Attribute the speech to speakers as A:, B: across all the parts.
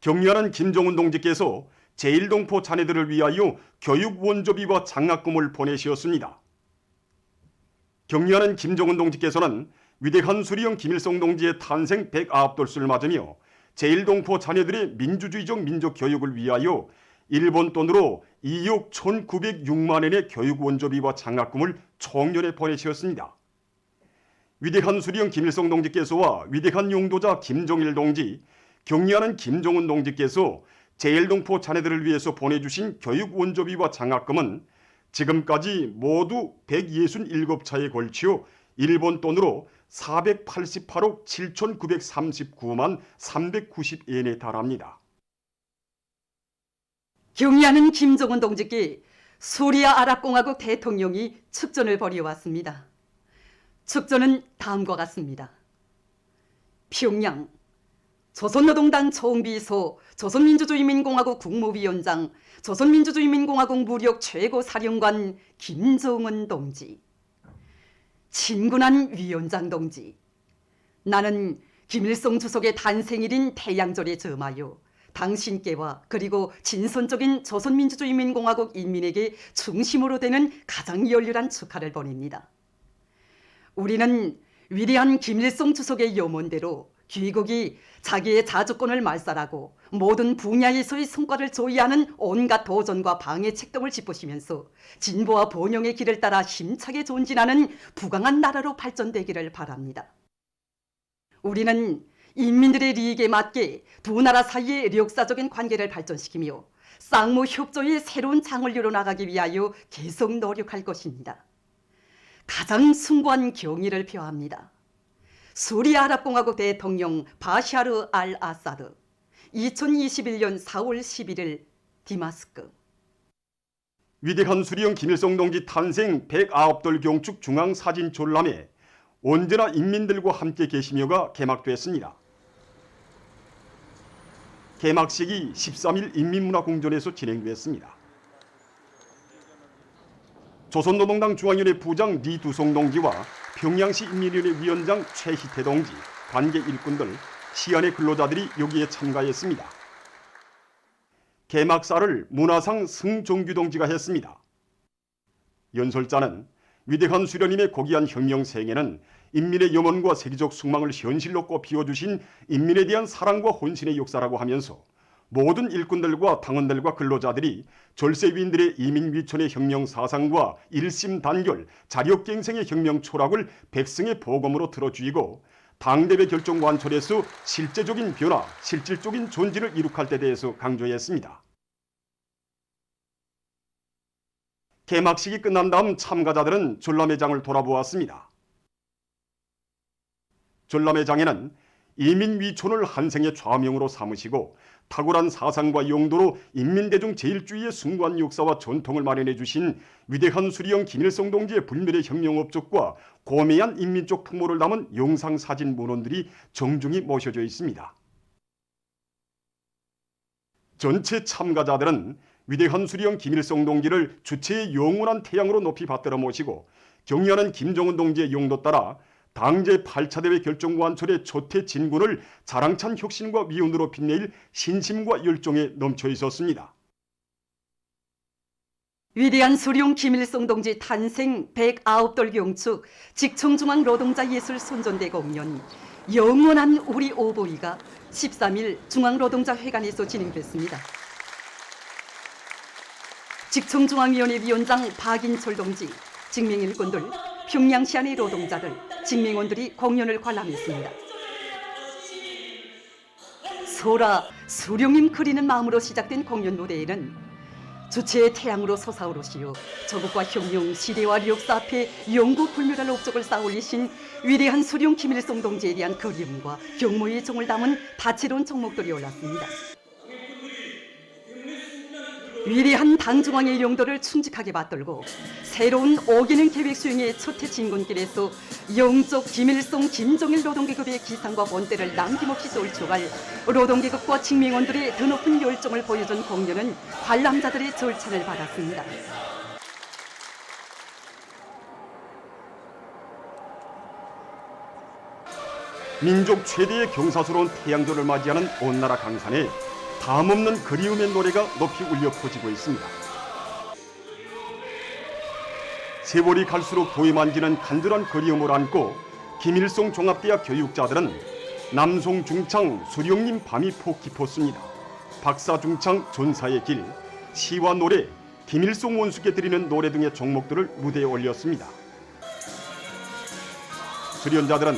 A: 격려하는 김정은 동지께서 제1동포 자녀들을 위하여 교육 원조비와 장학금을 보내시었습니다. 격려하는 김정은 동지께서는 위대한 수리형 김일성 동지의 탄생 109돌수를 맞으며 제1동포 자녀들의 민주주의적 민족 교육을 위하여 일본 돈으로 2억 1,906만 원의 교육 원조비와 장학금을 총련에 보내시었습니다. 위대한 수리형 김일성 동지께서와 위대한 용도자 김정일 동지, 격려하는 김정은 동지께서 제1동포 자녀들을 위해서 보내주신 교육 원조비와 장학금은 지금까지 모두 167차에 걸치어 일본 돈으로 488억 7,939만 390엔에 달합니다.
B: 격려하는 김정은 동지께 수리아 아랍공화국 대통령이 축전을 벌여왔습니다. 축전은 다음과 같습니다. 평양 조선노동당 총비서, 조선민주주의인민공화국 국무위원장, 조선민주주의인민공화국 무력 최고사령관 김정은 동지. 친근한 위원장 동지. 나는 김일성 주석의 탄생일인 태양절에 점하여 당신께와 그리고 진선적인 조선민주주의인민공화국 인민에게 중심으로 되는 가장 열렬한 축하를 보냅니다. 우리는 위대한 김일성 주석의 염원대로 귀국이 자기의 자주권을 말살하고 모든 분야에서의 성과를 조이하는 온갖 도전과 방해 책동을 짚으시면서 진보와 번영의 길을 따라 힘차게 전진하는 부강한 나라로 발전되기를 바랍니다. 우리는 인민들의利益에 맞게 두 나라 사이의 역사적인 관계를 발전시키며 쌍무 협조의 새로운 장을 열어나가기 위하여 계속 노력할 것입니다. 가장 숭고한 경의를 표합니다. 수리아 아랍공화국 대통령 바샤르 알 아사드 2021년 4월 11일 디마스크.
A: 위대한 수리형 김일성 동지 탄생 109돌 경축 중앙사진 졸람회 언제나 인민들과 함께 계시며가 개막됐습니다. 개막식이 13일 인민문화공전에서 진행됐습니다. 조선노동당 중앙위원회 부장 리두송 동지와 평양시 인민위원회 위원장 최희태 동지, 관계 일꾼들, 시안의 근로자들이 여기에 참가했습니다. 개막사를 문화상 승종규 동지가 했습니다. 연설자는 위대한 수련님의 고귀한 혁명 생애는 인민의 염원과 세계적 숙망을 현실로 꽃피워주신 인민에 대한 사랑과 헌신의 역사라고 하면서 모든 일꾼들과 당원들과 근로자들이 절세위인들의 이민위촌의 혁명 사상과 일심단결, 자력갱생의 혁명 철학을 백성의 보검으로 들어주이고 당대회 결정 관철에서 실제적인 변화, 실질적인 존재를 이룩할 때 대해서 강조했습니다. 개막식이 끝난 다음 참가자들은 전람회장을 돌아보았습니다. 전람회장에는 이민위촌을 한생의 좌명으로 삼으시고 탁월한 사상과 용도로 인민대중 제일주의의 숭고한 역사와 전통을 마련해 주신 위대한 수리형 김일성 동지의 불멸의 혁명업적과 고매한 인민적 풍모를 담은 영상사진 문헌들이 정중히 모셔져 있습니다. 전체 참가자들은 위대한 수리형 김일성 동지를 주체의 영원한 태양으로 높이 받들어 모시고 격려하는 김정은 동지의 용도 따라 당제 8차 대회 결정관철의 조태 진군을 자랑찬 혁신과 미운으로 빛내일 신심과 열정에 넘쳐 있었습니다.
B: 위대한 수령 김일성 동지 탄생 109돌 경축 직청중앙 노동자 예술 선전대 공연 영원한 우리 오보이가 13일 중앙노동자회관에서 진행됐습니다. 직청중앙위원회 위원장 박인철 동지, 직맹일꾼들, 평양시안의 노동자들, 직맹원들이 공연을 관람했습니다. 소라, 수령님 그리는 마음으로 시작된 공연 무대에는 주체의 태양으로 솟아오르시어 조국과 혁명, 시대와 역사 앞에 영구불멸할 업적을 쌓아올리신 위대한 수령 김일성 동지에 대한 그리움과 경모의 정을 담은 다채로운 종목들이 올랐습니다. 위대한 당중앙의 용도를 충직하게 받들고 새로운 5개년 계획 수행의 첫해 진군길에서 영적 김일성 김정일 노동계급의 기상과 본때를 남김없이 쏠쳐갈 노동계급과 직맹원들의 드높은 열정을 보여준 공연은 관람자들의 절찬을 받았습니다.
A: 민족 최대의 경사스러운 태양절을 맞이하는 온나라 강산에 담없는 그리움의 노래가 높이 울려 퍼지고 있습니다. 세월이 갈수록 도의만지는 간절한 그리움을 안고 김일성 종합대학 교육자들은 남송 중창 수령님 밤이 폭 깊었습니다. 박사 중창 전사의 길, 시와 노래, 김일성 원수께 드리는 노래 등의 종목들을 무대에 올렸습니다. 수련자들은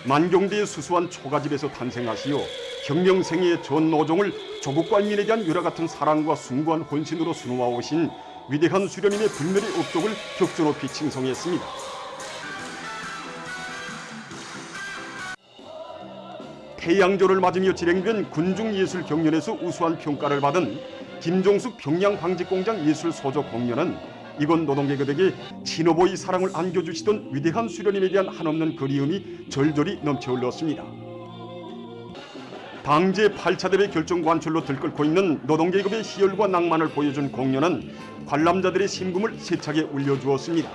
A: 만경대의 수수한 초가집에서 탄생하시어 혁명생애의 전 노종을 조국과 인민에 대한 유라 같은 사랑과 숭고한 헌신으로 수놓아 오신 위대한 수련님의 불멸의 업적을 격조 높이 칭송했습니다. 태양조를 맞으며 진행된 군중예술경연에서 우수한 평가를 받은 김종숙 평양방직공장 예술소조 공연은 이곳 노동계급에게 친오보의 사랑을 안겨주시던 위대한 수련님에 대한 한없는 그리움이 절절히 넘쳐 흘렀습니다. 당제 8차 대회 결정 관철로 들끓고 있는 노동계급의 희열과 낭만을 보여준 공연은 관람자들의 심금을 세차게 울려주었습니다.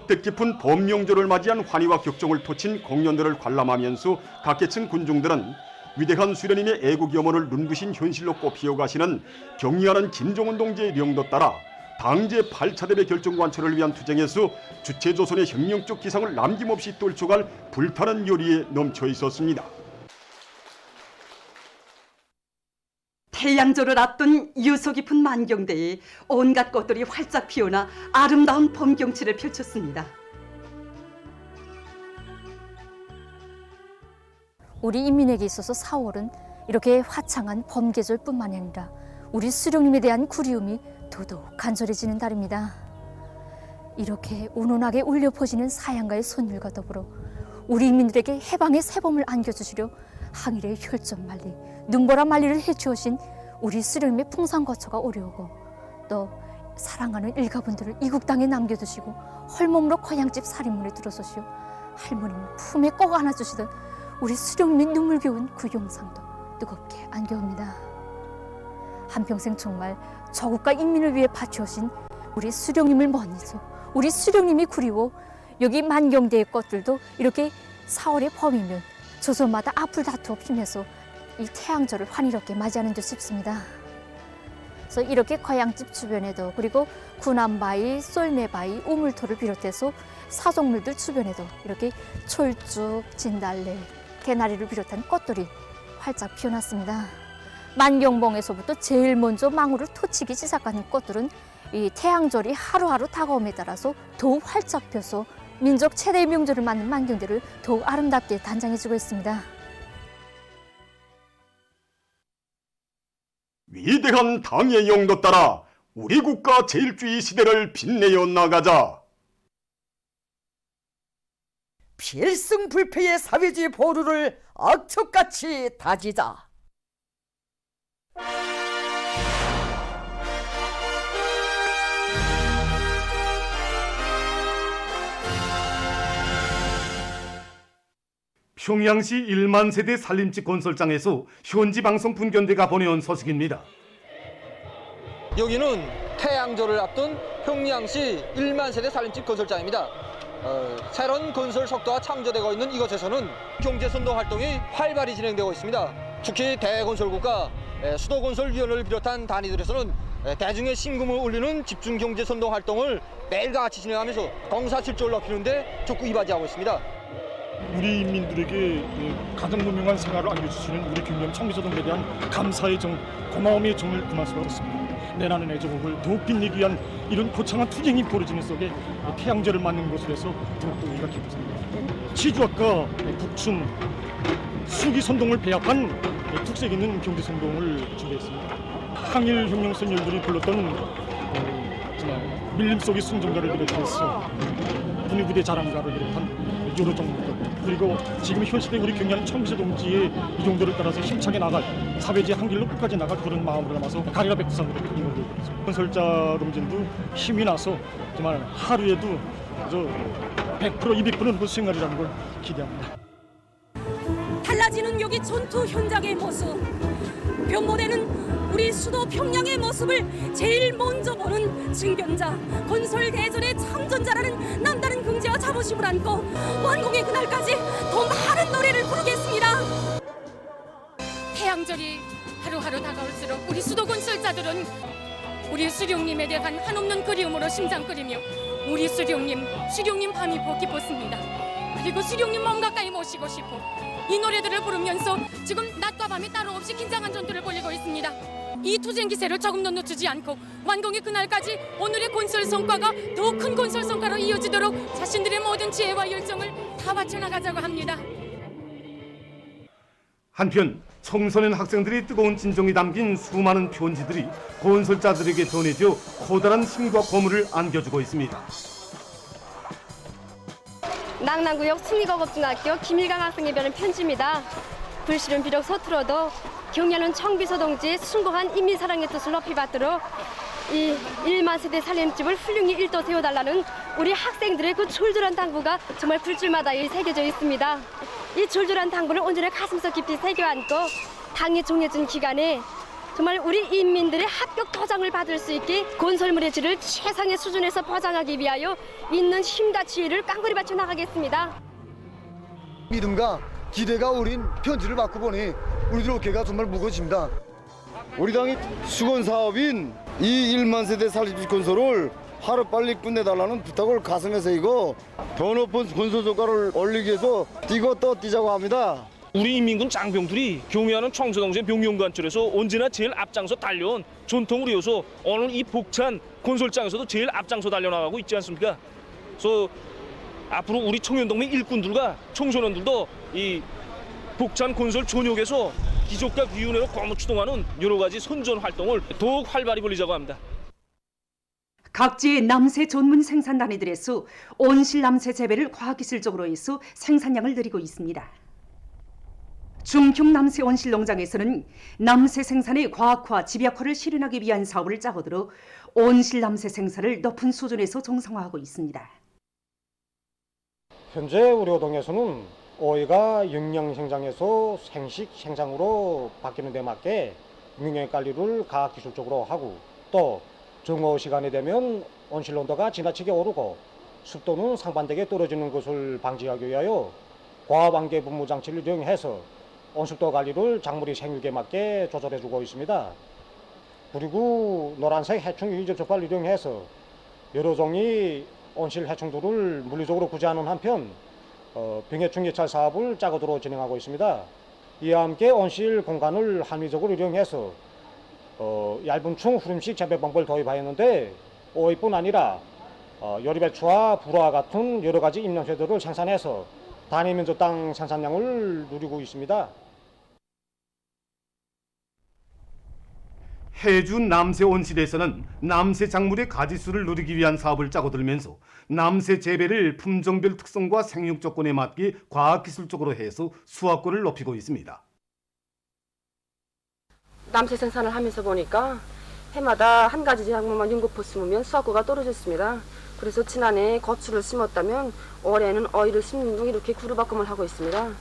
A: 뜻깊은 범명절을 맞이한 환희와 격정을 토친 공연들을 관람하면서 각 계층 군중들은 위대한 수련님의 애국 염원을 눈부신 현실로 꼽히어가시는 경의하는 김정은 동지의 명도 따라 당제 8차 대회 결정 관철을 위한 투쟁에서 주체조선의 혁명적 기상을 남김없이 떨쳐갈 불타는 열의에 넘쳐 있었습니다.
B: 태양조를 앞둔 유서 깊은 만경대에 온갖 꽃들이 활짝 피어나 아름다운 봄 경치를 펼쳤습니다.
C: 우리 인민에게 있어서 4월은 이렇게 화창한 봄 계절뿐만 아니라 우리 수령님에 대한 그리움이 더더욱 간절해지는 달입니다. 이렇게 운운하게 울려 퍼지는 사양가의 선율과 더불어 우리 인민들에게 해방의 새봄을 안겨주시려 항일의 혈전 만리, 눈보라 만리를 해치우신 우리 수령님의 풍산거처가 오려오고 또 사랑하는 일가분들을 이국 땅에 남겨두시고 헐몸으로 고향집 살인문에 들어서시오 할머님 품에 꼭 안아주시던 우리 수령님의 눈물겨운 그 영상도 뜨겁게 안겨옵니다. 한평생 정말 조국과 인민을 위해 바치오신 우리 수령님을 먼저 우리 수령님이 그리워 여기 만경대의 꽃들도 이렇게 4월의 봄이면 조선마다 앞을 다투어 피면서 이 태양절을 환희롭게 맞이하는 듯 싶습니다. 그래서 이렇게 고향집 주변에도 그리고 군함바위, 쏠매바위, 우물토를 비롯해서 사종물들 주변에도 이렇게 철쭉, 진달래, 개나리를 비롯한 꽃들이 활짝 피어났습니다. 만경봉에서부터 제일 먼저 망우를 토치기 시작하는 꽃들은 이 태양절이 하루하루 다가옴에 따라서 더욱 활짝 펴서 민족 최대의 명절을 맞는 만경대를 더욱 아름답게 단장해주고 있습니다.
A: 위대한 당의 영도 따라 우리 국가 제일주의 시대를 빛내어 나가자.
D: 필승불패의 사회주의 보루를 악척같이 다지자.
E: 평양시 1만 세대 살림집 건설장에서 현지 방송 분견대가 보내온 소식입니다.
F: 여기는 태양절을 앞둔 평양시 1만 세대 살림집 건설장입니다. 새로운 건설 속도가 창조되고 있는 이곳에서는 경제선도 활동이 활발히 진행되고 있습니다. 특히 대건설국과 수도건설위원회를 비롯한 단위들에서는 대중의 심금을 울리는 집중경제선도 활동을 매일과 같이 진행하면서 공사실적을 높이는 데 적극 이바지하고 있습니다.
G: 우리 인민들에게 가장 무명한 생활을 안겨주시는 우리 경남 청기조동에 대한 감사의 정, 고마움의 정을 금할 수가 없습니다. 내라는 애조국을 더욱 빛내기 위한 이런 거창한 투쟁이 벌어지는 속에 태양절을 맞는 곳에서 더욱더 우리가 기쁘습니다. 치주학과 북춘 수기선동을 배합한 특색 있는 경제선동을 준비했습니다. 항일 혁명선열들이 불렀던 정말 밀림 속의 순정가를 비롯해서 군의부대 자랑가를 비롯한 여러 종목들 그리고 지금 현 시대 우리 경량 청기조 동지의 이 정도를 따라서 힘차게 나갈 사회주의 한 길로 끝까지 나갈 그런 마음으로 남아서 가리라 백두산으로 이루어지고 있습니다. 건설자 동지도 힘이 나서 정말 하루에도 100% 200%는 그 생활이라는 걸 기대합니다.
H: 달라지는 여기 전투 현장의 모습, 변모되는 우리 수도 평양의 모습을 제일 먼저 보는 증견자, 건설 대전의 참전자라는 남다른 긍지와 자부심을 안고 완공의 그날까지 더 많은 노래를 부르겠습니다. 태양절이 하루하루 다가올수록 우리 수도 건설자들은 우리 수령님에 대한 한없는 그리움으로 심장 끓이며 우리 수령님 밤이 깊었습니다. 그리고 수령님 몸 가까이 모시고 싶어 이 노래들을 부르면서 지금 낮과 밤이 따로 없이 긴장한 전투를 벌이고 있습니다. 이 투쟁 기세를 조금도 늦추지 않고 완공의 그날까지 오늘의 건설 성과가 더 큰 건설 성과로 이어지도록 자신들의 모든 지혜와 열정을 다 바쳐나가자고 합니다.
E: 한편 청소년 학생들의 뜨거운 진정이 담긴 수많은 편지들이 건설자들에게 전해져 커다란 힘과 고무를 안겨주고 있습니다.
I: 낭랑구역 승리고급중학교 김일강 학생이 배는 편지입니다. 글씨는 비록 서툴어도 경례하는 청비서 동지의 숭고한 인민사랑의 뜻을 높이 받도록 이 1만 세대 살림집을 훌륭히 일도 세워달라는 우리 학생들의 그 졸졸한 당부가 정말 굴줄마다 새겨져 있습니다. 이 졸졸한 당부를 온전히 가슴속 깊이 새겨안고 당이 정해진 기간에 정말 우리 인민들의 합격 도장을 받을 수 있게 건설물의 질을 최상의 수준에서 보장하기 위하여 있는 힘과 지혜를 깡그리 바쳐 나가겠습니다.
J: 믿음과 기대가 어린 편지를 받고 보니 우리들 어깨가 정말 무거워집니다.
K: 우리 당이 수건 사업인 이 1만 세대 살림집 건설을 하루빨리 끝내달라는 부탁을 가슴에 새기고 더 높은 건설 성과를 올리기 위해서 뛰고 또 뛰자고 합니다.
L: 우리 인민군 장병들이 경애하는 청소동생 병영관철에서 언제나 제일 앞장서 달려온 전통을 이어서 오늘 이 복찬 건설장에서도 제일 앞장서 달려나가고 있지 않습니까? 그래서 앞으로 우리 청년동맹 일꾼들과 청소년들도 이 복찬 건설 전역에서 기족과 위원회로 고무 추동하는 여러 가지 선전 활동을 더욱 활발히 벌이자고 합니다.
B: 각지의 남새 전문 생산 단위들에서 온실 남새 재배를 과학기술적으로 해서 생산량을 늘리고 있습니다. 중평 남새 온실 농장에서는 남새 생산의 과학화, 집약화를 실현하기 위한 사업을 짜고들어 온실 남새 생산을 높은 수준에서 정상화하고 있습니다.
M: 현재 우리 호동에서는 오이가 영양 생장에서 생식 생장으로 바뀌는 데 맞게 영양 관리를 과학기술적으로 하고 또 정오 시간이 되면 온실 온도가 지나치게 오르고 습도는 상반되게 떨어지는 것을 방지하기 위하여 과반개 분무 장치를 이용해서 온습도 관리를 작물이 생육에 맞게 조절해주고 있습니다. 그리고 노란색 해충 유의접촉발 이용해서 여러 종의 온실 해충들을 물리적으로 구제하는 한편 병해충 예찰 사업을 짜고도로 진행하고 있습니다. 이와 함께 온실 공간을 합리적으로 이용해서 얇은 충 후림식 재배 방법을 도입하였는데 오이뿐 아니라 요리배추와 불화와 같은 여러 가지 임명체들을 생산해서 단위 면적 땅 생산량을 누리고 있습니다.
E: 해주 남새 온실에서는 남새 작물의 가지수를 누리기 위한 사업을 짜고들면서 남새 재배를 품종별 특성과 생육 조건에 맞게 과학기술적으로 해서 수확권을 높이고 있습니다.
N: 남새 생산을 하면서 보니까 해마다 한 가지 작물만 연구포 심으면 수확고가 떨어졌습니다. 그래서 지난해 고추를 심었다면 올해는 어이를 심는 등 이렇게 구루바꿈을 하고 있습니다.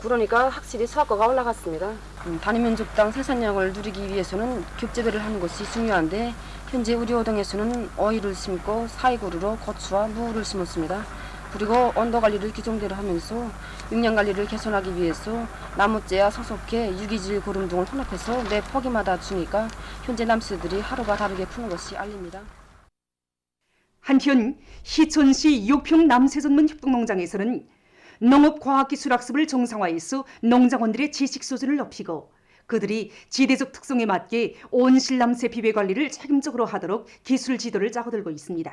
N: 그러니까 확실히 수확고가 올라갔습니다. 단위 면적당 생산량을 누리기 위해서는 겹재배를 하는 것이 중요한데 현재 우리 호동에서는 어이를 심고 사이구루로 고추와 무를 심었습니다. 그리고 온도 관리를 기종대로 하면서 영양 관리를 개선하기 위해서 나무재와 소속해 유기질 고름 등을 혼합해서 매 포기마다 주니까 현재 남새들이 하루가 다르게 푸는 것이 알립니다.
B: 한편 희천시 육평 남새전문 협동농장에서는 농업과학기술학습을 정상화해서 농장원들의 지식 수준을 높이고 그들이 지대적 특성에 맞게 온실 남새 비배 관리를 책임적으로 하도록 기술 지도를 짜고들고 있습니다.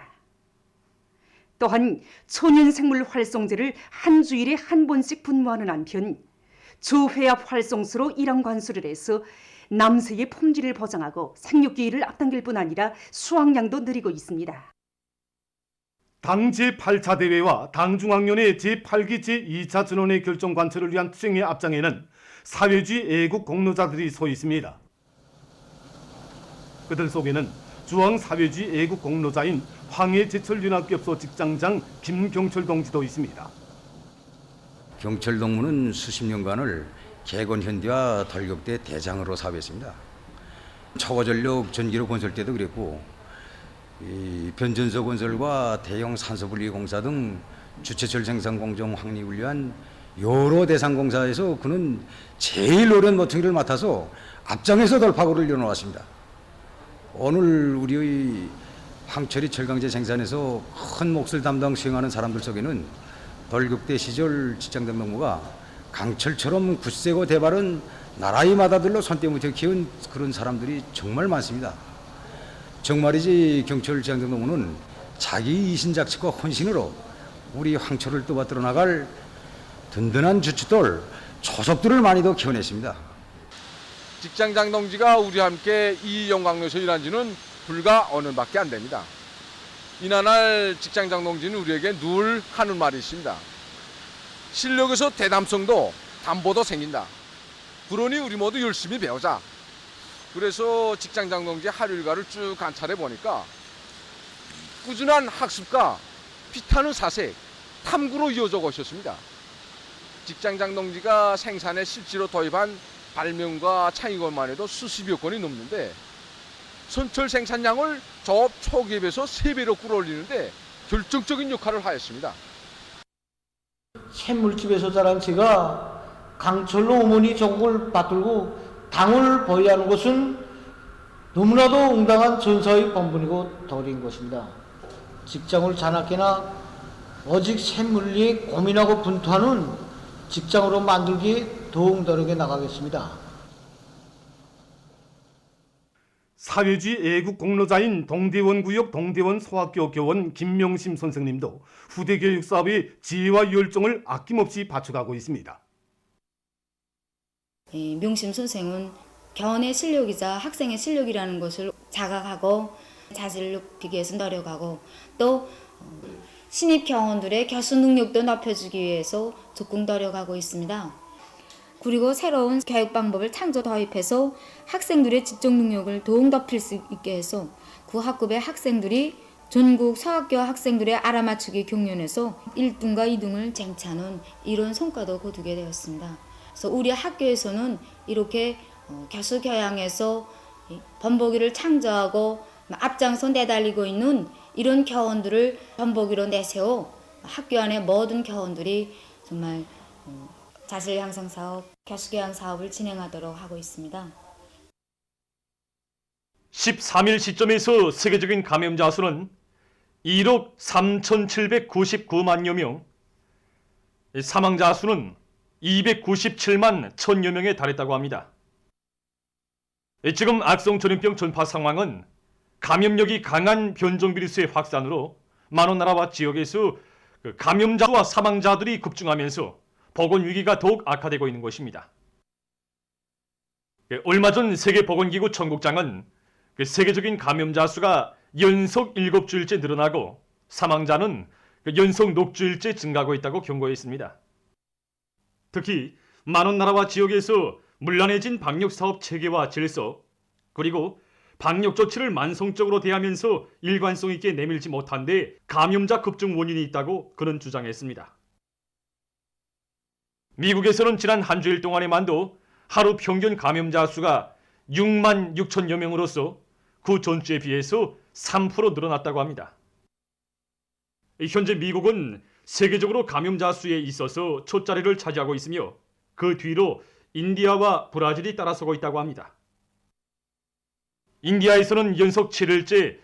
B: 또한 초년생물 활성제를 한 주일에 한 번씩 분무하는 한편 주회합 활성수로 일원 관수를 해서 남새의 품질을 보장하고 생육기일을 앞당길 뿐 아니라 수확량도 늘리고 있습니다.
E: 당 제8차 대회와 당중앙위원회 제8기 제2차 전원회 결정 관철을 위한 투쟁의 앞장에는 사회주의 애국 공로자들이 서 있습니다. 그들 속에는 주황 사회주의 애국 공로자인 황해제철윤학교업소 직장장 김경철 동지도 있습니다.
O: 경철 동무는 수십 년간을 개건현대와 돌격대 대장으로 사업했습니다. 초고전력 전기로 건설 때도 그랬고 이 변전소 건설과 대형 산소분리 공사 등 주체철 생산 공정 확립을 위한 여러 대상 공사에서 그는 제일 오랜 모퉁이를 맡아서 앞장에서 돌파구를 이뤄놓았습니다. 오늘 우리의 황철이 철강제 생산에서 큰 몫을 담당 수행하는 사람들 속에는 돌격대 시절 직장당 동무가 강철처럼 굳세고 대바른 나라의 맏아들로 손때 묻혀 키운 그런 사람들이 정말 많습니다. 정말이지 경철 직장당 동무는 자기 이신작식과 헌신으로 우리 황철을 떠받들어 나갈 든든한 주춧돌 조석들을 많이 더 키워냈습니다.
P: 직장장 동지가 우리와 함께 이 영광로에서 일한 지는 불과 어느 밖에 안 됩니다. 이날 직장장 동지는 우리에게 늘 하는 말이 있습니다. 실력에서 대담성도 담보도 생긴다. 그러니 우리 모두 열심히 배우자. 그래서 직장장 동지 하루 일과를 쭉 관찰해 보니까 꾸준한 학습과 피타는 사색, 탐구로 이어져 오셨습니다. 직장장 동지가 생산에 실제로 도입한 발명과 창의것만 해도 수십여 건이 넘는데 선철 생산량을 조업 초기에 비해서 3배로 끌어올리는데 결정적인 역할을 하였습니다.
Q: 샘물집에서 자란 제가 강철로 어머니 전국을 받들고 당을 보유하는 것은 너무나도 응당한 전사의 본분이고 도리인 것입니다. 직장을 자나깨나 오직 샘물리에 고민하고 분투하는 직장으로 만들기에 더욱 노력해 나가겠습니다.
E: 사회주의 애국 공로자인 동대원 구역 동대원 소학교 교원 김명심 선생님도 후대 교육 사업의 지혜와 열정을 아낌없이 바쳐가고 있습니다.
R: 명심 선생은 교원의 실력이자 학생의 실력이라는 것을 자각하고 자질을 높이기 위해서 노력하고 또 신입 교원들의 교수 능력도 높여주기 위해서 적극 노력하고 있습니다. 그리고 새로운 교육 방법을 창조 도입해서 학생들의 지적 능력을 더욱 높일 수 있게 해서 그 학급의 학생들이 전국 소학교 학생들의 알아맞추기 경연에서 1등과 2등을 쟁취하는 이런 성과도 거두게 되었습니다. 그래서 우리 학교에서는 이렇게 교수 교양에서 본보기를 창조하고 앞장서 내달리고 있는 이런 교원들을 본보기로 내세워 학교 안의 모든 교원들이 정말 자질 향상 사업, 교수 교양 사업을 진행하도록 하고 있습니다.
S: 13일 시점에서 세계적인 감염자 수는 1억 3,799만여 명, 사망자 수는 297만 1,000여 명에 달했다고 합니다. 지금 악성 전염병 전파 상황은 감염력이 강한 변종 비루스의 확산으로 많은 나라와 지역에서 감염자와 사망자들이 급증하면서 보건 위기가 더욱 악화되고 있는 것입니다. 얼마 전 세계보건기구 청국장은 세계적인 감염자 수가 연속 7주일째 늘어나고 사망자는 연속 녹주일째 증가하고 있다고 경고했습니다. 특히 많은 나라와 지역에서 문란해진 방역사업 체계와 질서 그리고 방역 조치를 만성적으로 대하면서 일관성 있게 내밀지 못한 데 감염자 급증 원인이 있다고 그는 주장했습니다. 미국에서는 지난 한 주일 동안에만도 하루 평균 감염자 수가 6만 6천여 명으로서 그 전주에 비해서 3% 늘어났다고 합니다. 현재 미국은 세계적으로 감염자 수에 있어서 첫자리를 차지하고 있으며 그 뒤로 인디아와 브라질이 따라서고 있다고 합니다. 인디아에서는 연속 7일째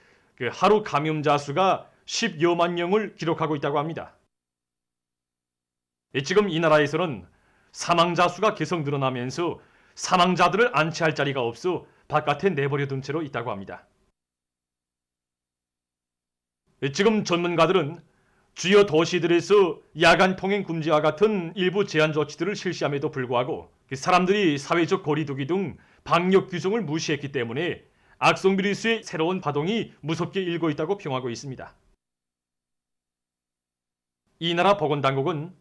S: 하루 감염자 수가 10여만 명을 기록하고 있다고 합니다. 지금 이 나라에서는 사망자 수가 계속 늘어나면서 사망자들을 안치할 자리가 없어 바깥에 내버려둔 채로 있다고 합니다. 지금 전문가들은 주요 도시들에서 야간 통행 금지와 같은 일부 제한 조치들을 실시함에도 불구하고 사람들이 사회적 거리두기 등 방역 규정을 무시했기 때문에 악성 비루스의 새로운 파동이 무섭게 일고 있다고 평하고 있습니다. 이 나라 보건당국은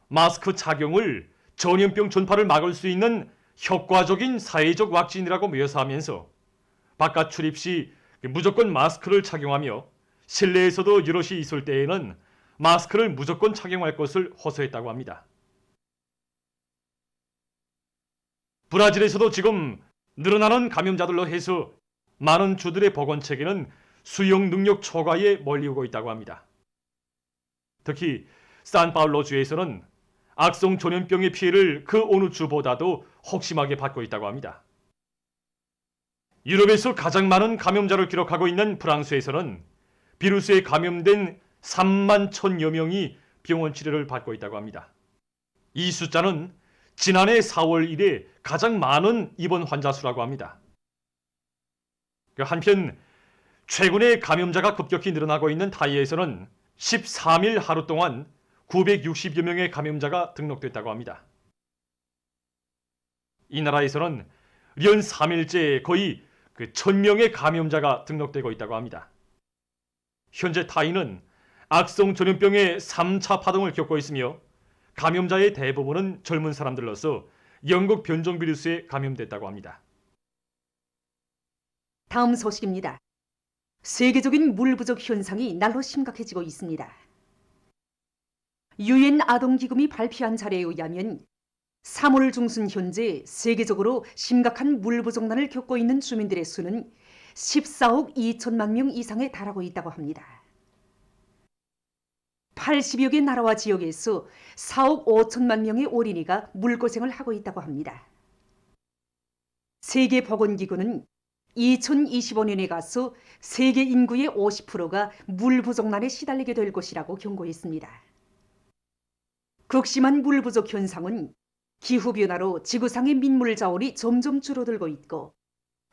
S: 마스크 착용을 전염병 전파를 막을 수 있는 효과적인 사회적 왁신이라고 묘사하면서 바깥 출입 시 무조건 마스크를 착용하며 실내에서도 여럿이 있을 때에는 마스크를 무조건 착용할 것을 호소했다고 합니다. 브라질에서도 지금 늘어나는 감염자들로 해서 많은 주들의 보건 체계는 수용 능력 초과에 몰리고 있다고 합니다. 특히 산파울로주에서는 악성 전염병의 피해를 그 어느 주보다도 혹심하게 받고 있다고 합니다. 유럽에서 가장 많은 감염자를 기록하고 있는 프랑스에서는 비루스에 감염된 3만 1,000여 명이 병원 치료를 받고 있다고 합니다. 이 숫자는 지난해 4월 이래 가장 많은 입원 환자 수라고 합니다. 한편 최근에 감염자가 급격히 늘어나고 있는 타이에서는 13일 하루 동안 960여 명의 감염자가 등록됐다고 합니다. 이 나라에서는 연 3일째 거의 1,000명의 감염자가 등록되고 있다고 합니다. 현재 타이는 악성 전염병의 3차 파동을 겪고 있으며 감염자의 대부분은 젊은 사람들로서 영국 변종 비루스에 감염됐다고 합니다.
B: 다음 소식입니다. 세계적인 물 부족 현상이 날로 심각해지고 있습니다. 유엔 아동기금이 발표한 자료에 의하면 3월 중순 현재 세계적으로 심각한 물 부족난을 겪고 있는 주민들의 수는 14억 2천만 명 이상에 달하고 있다고 합니다. 80여 개 나라와 지역에서 4억 5천만 명의 어린이가 물고생을 하고 있다고 합니다. 세계보건기구는 2025년에 가서 세계 인구의 50%가 물 부족난에 시달리게 될 것이라고 경고했습니다. 극심한 물 부족 현상은 기후변화로 지구상의 민물 자원이 점점 줄어들고 있고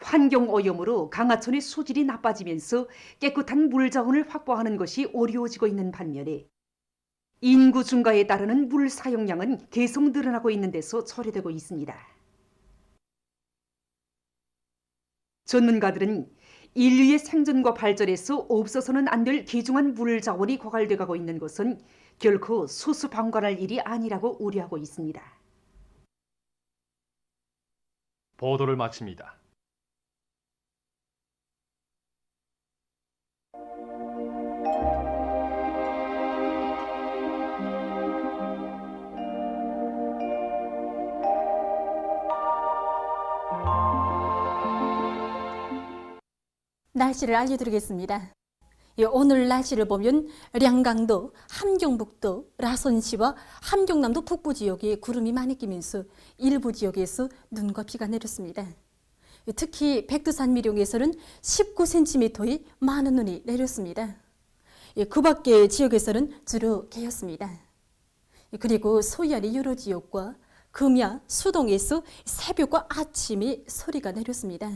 B: 환경오염으로 강하천의 수질이 나빠지면서 깨끗한 물 자원을 확보하는 것이 어려워지고 있는 반면에 인구 증가에 따르는 물 사용량은 계속 늘어나고 있는 데서 초래되고 있습니다. 전문가들은 인류의 생존과 발전에서 없어서는 안 될 귀중한 물 자원이 고갈돼 가고 있는 것은 결코 수수방관할 일이 아니라고 우려하고 있습니다.
S: 보도를 마칩니다.
T: 날씨를 알려드리겠습니다. 오늘 날씨를 보면 량강도, 함경북도, 라선시와 함경남도 북부 지역에 구름이 많이 끼면서 일부 지역에서 눈과 비가 내렸습니다. 특히 백두산 미룡에서는 19cm의 많은 눈이 내렸습니다. 그 밖의 지역에서는 주로 개였습니다. 그리고 소이안의 여러 지역과 금야, 수동에서 새벽과 아침에 소리가 내렸습니다.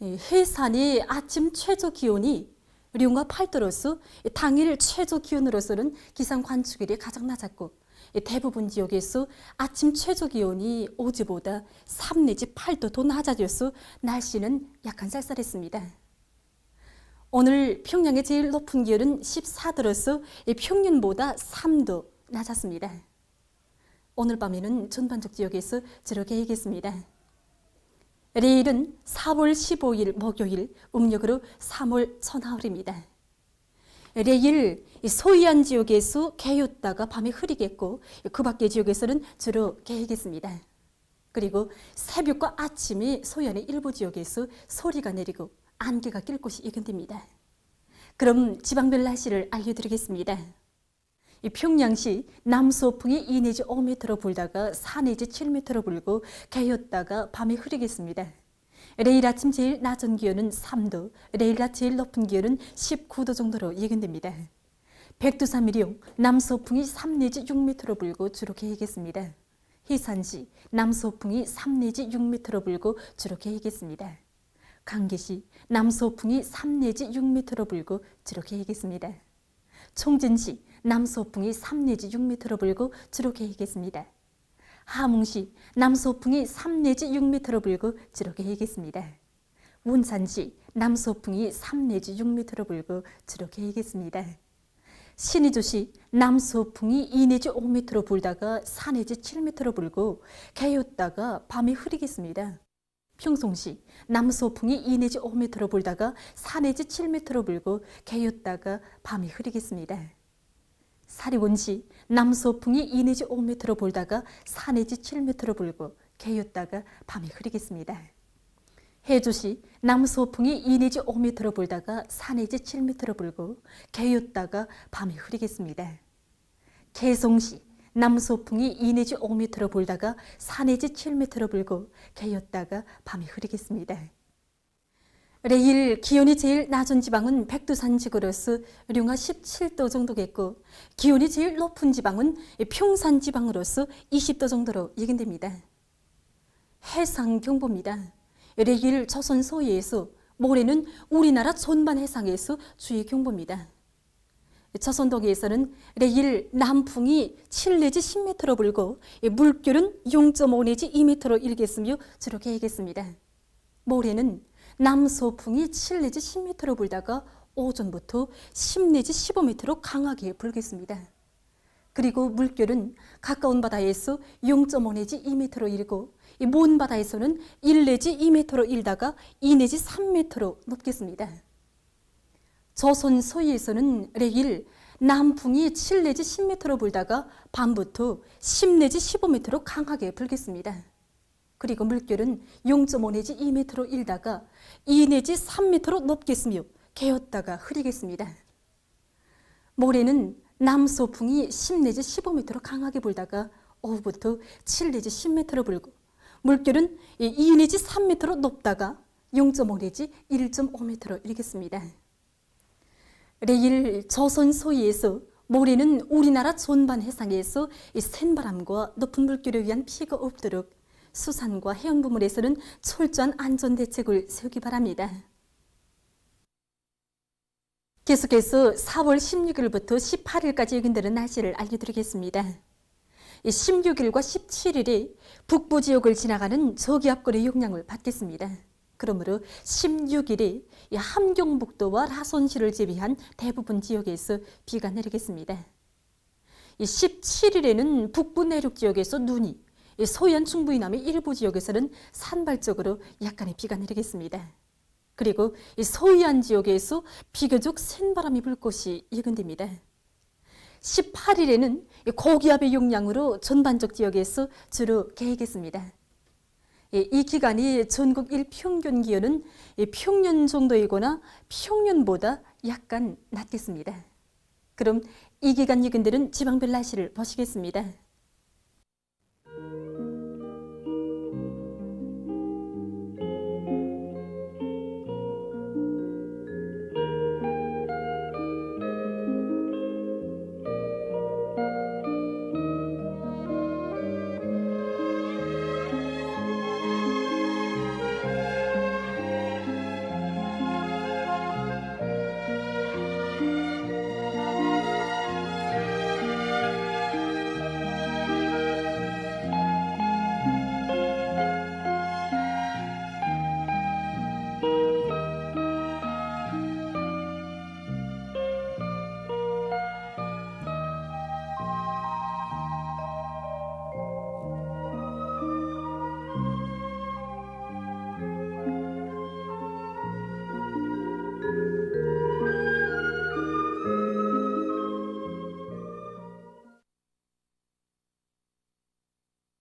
T: 해산의 아침 최저 기온이 룡과 8도로서 당일 최저 기온으로서는 기상 관측일이 가장 낮았고 대부분 지역에서 아침 최저 기온이 어제보다 3 내지 8도 더 낮아져서 날씨는 약간 쌀쌀했습니다. 오늘 평양의 제일 높은 기온은 14도로서 평년보다 3도 낮았습니다. 오늘 밤에는 전반적 지역에서 주로 개이겠습니다. 내일은 4월 15일 목요일 음력으로 3월 천하울입니다. 내일 소이안 지역에서 개였다가 밤에 흐리겠고 그 밖의 지역에서는 주로 개이겠습니다. 그리고 새벽과 아침에 소이안의 일부 지역에서 소리가 내리고 안개가 낄 것이 예견됩니다. 그럼 지방별 날씨를 알려드리겠습니다. 평양시 남서풍이 2 내지 5m로 불다가 4 내지 7m로 불고 개였다가 밤에 흐리겠습니다. 내일 아침 제일 낮은 기온은 3도, 내일 낮 제일 높은 기온은 19도 정도로 예견됩니다. 백두산 미룡 남서풍이 3 내지 6m로 불고 주로 개이겠습니다. 해산시 남서풍이 3 내지 6m로 불고 주로 개이겠습니다. 강계시 남서풍이 3 내지 6m로 불고 주로 개이겠습니다. 총진시 남서풍이 3 내지 6m로 불고 주로 개이겠습니다. 하몽시 남서풍이 3 내지 6m로 불고 주로 개이겠습니다. 운산시 남서풍이 3 내지 6m로 불고 주로 개이겠습니다. 신의주시 남서풍이 2 내지 5m로 불다가 4 내지 7m로 불고 개였다가 밤에 흐리겠습니다. 평송시 남서풍이 2 내지 5m로 불다가 4 내지 7m로 불고 개였다가 밤에 흐리겠습니다. 사리원시 남서풍이 2 내지 5m로 불다가 4 내지 7m로 불고 개였다가 밤에 흐리겠습니다. 해주시 남소풍이 2 내지 5m로 불다가 4 내지 7m로 불고 개였다가 밤에 흐리겠습니다. 개송시 남소풍이 2 내지 5m로 불다가 4 내지 7m로 불고 개였다가 밤에 흐리겠습니다. 내일 기온이 제일 낮은 지방은 백두산 지구로서 룡화 17도 정도겠고 기온이 제일 높은 지방은 평산 지방으로서 20도 정도로 예견됩니다. 해상경보입니다. 내일 조선 소위에서 모레는 우리나라 전반 해상에서 주의 경보입니다. 조선동해에서는 내일 남풍이 7 내지 10m로 불고 물결은 0.5 내지 2m로 일겠으며 주로 개겠습니다. 모레는 남소풍이 7 내지 10m로 불다가 오전부터 10 내지 15m로 강하게 불겠습니다. 그리고 물결은 가까운 바다에서 0.5 내지 2m로 일고 먼 바다에서는 1 내지 2m로 일다가 2 내지 3m로 높겠습니다. 조선 서해에서는 내일 남풍이 7 내지 10m로 불다가 밤부터 10 내지 15m로 강하게 불겠습니다. 그리고 물결은 0.5 내지 2m로 일다가 2 내지 3m로 높겠으며 개었다가 흐리겠습니다. 모레는 남소풍이 10 내지 15m로 강하게 불다가 오후부터 7 내지 10m로 불고 물결은 2 내지 3m로 높다가 0.5 내지 1.5m로 일겠습니다. 내일 조선 서해에서 모레는 우리나라 전반 해상에서 센바람과 높은 물결에 의한 피해가 없도록 수산과 해양부문에서는 철저한 안전대책을 세우기 바랍니다. 계속해서 4월 16일부터 18일까지 예견되는 날씨를 알려드리겠습니다. 16일과 17일에 북부 지역을 지나가는 저기압골의 영향을 받겠습니다. 그러므로 16일에 함경북도와 라선시를 제외한 대부분 지역에서 비가 내리겠습니다. 17일에는 북부 내륙 지역에서 눈이, 서해안 중부 이남의 일부 지역에서는 산발적으로 약간의 비가 내리겠습니다. 그리고 서해안 지역에서 비교적 센 바람이 불 것이 예견됩니다. 18일에는 고기압의 영향으로 전반적 지역에서 주로 개겠습니다. 이 기간이 전국 일평균 기온은 평년 정도이거나 평년보다 약간 낮겠습니다. 그럼 이 기간 예견되는 지방별 날씨를 보시겠습니다.